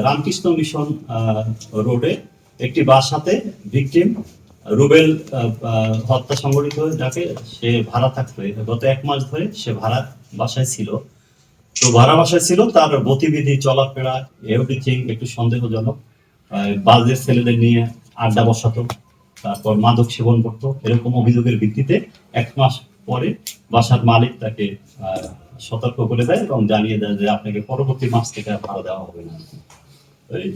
Ramakrishna mission রোডে একটি বাসাতে ভিকটিম রুবেল হত্যা সংঘটিত হয়ে যাকে সে ভাড়া থাকতো গত 1 মাস ধরে সে ভাড়া বাসায় ছিল। তো ভাড়া বাসায় ছিল, তার গতিবিধি চলাফেরা এভরিথিং একটু সন্দেহজনক। বাজে ছেলেদের নিয়ে আড্ডা বসাতো, তারপর মাদক সেবন করতো। এরকম অভিযোগের ভিত্তিতে 1 মাস পরে বাসার মালিক তাকে সতর্ক করে দেয় এবং জানিয়ে দেয় যে আপনাকে পরবর্তী মাস থেকে ভাড়া দেওয়া হবে না।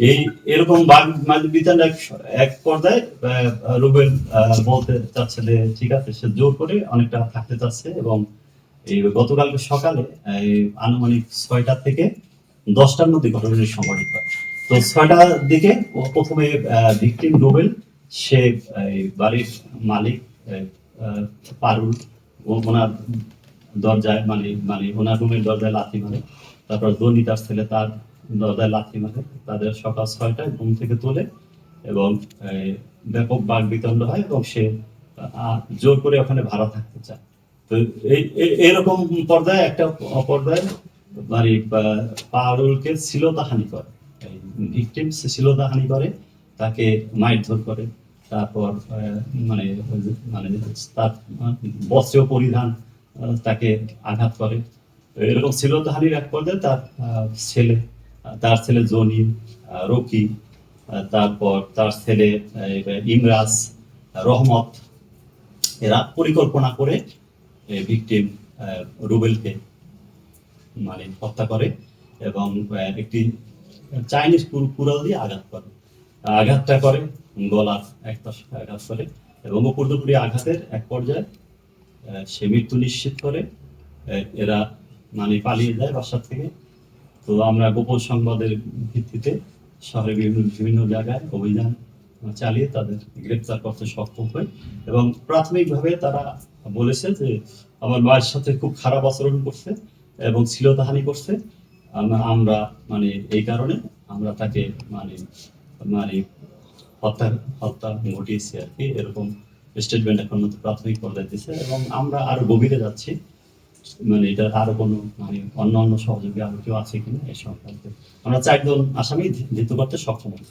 এই এরকম বিতান এক পর্যায়ে রুবেল বলতে চাচ্ছে যে ঠিক আছে, সে জোর করে অনেকটা থাকতে চাচ্ছে এবং এই গতকালকে সকালে আনুমানিক 6টা থেকে 10টার মধ্যে ঘটনাটি সংঘটিত হয়। তো 6টার দিকে প্রথমে ভিকটিম রুবেল, সে বাড়ির মালিক পারুল, ওনার দরজায় মানে ওনার রুমের দরজায় লাথি মারে। তারপর জনি, তার ছেলে, তার দরজায় লাথি মারে। তাদের সকাল 6টায় ঘুম থেকে তোলে এবং ব্যাপক বাক বিতণ্ড হয় এবং সে জোর করে ওখানে ভাড়া থাকতে চায়। তো এরকম পর্যায়ে একটা অপর্যায়ে মানে পারুলকে শ্লীলতাহানি করে, ভিকটিম শ্লীলতাহানি করে, তাকে মারধর করে। তারপর মানে মানে তার বস্ত্র পরিধান তাকে আঘাত করে। এরকম শ্লীলতাহানির এক পর্যায়ে তার ছেলে জনি, রকি, তারপর তার ছেলে ইমরাজ, রহমত, এরা পরিকল্পনা করে ভিকটিম রুবেলকে মানে হত্যা করে এবং একটি চাইনিজ কুড়াল দিয়ে আঘাতটা করে গলার এক পাশে আঘাত করে এবং উপর্যুপরি আঘাতের এক পর্যায়ে সে মৃত্যু নিশ্চিত করে। এরা মানে পালিয়ে যায় বাসা থেকে। তো আমরা গোপন সংবাদের ভিত্তিতে শহরে বিভিন্ন জায়গায় অভিযান চালিয়ে তাদের গ্রেপ্তার করতে সক্ষম হয় এবং প্রাথমিকভাবে তারা বলেছে যে আমার মায়ের সাথে খুব খারাপ আচরণ করছে এবং শ্লীলতাহানি করছে। আমরা মানে এই কারণে আমরা তাকে মানে মানে হত্যা ঘটিয়েছি আর কি, এরকম স্টেটমেন্ট এখন প্রাথমিক পর্যায়ে দিচ্ছে এবং আমরা আরো গভীরে যাচ্ছি, মানে এটা আরো কোনো মানে অন্য সহযোগী আরো কেউ আছে কিনা এই সংক্রান্তে আমরা 4 জন আসামি ধৃত করতে সক্ষম হয়েছি।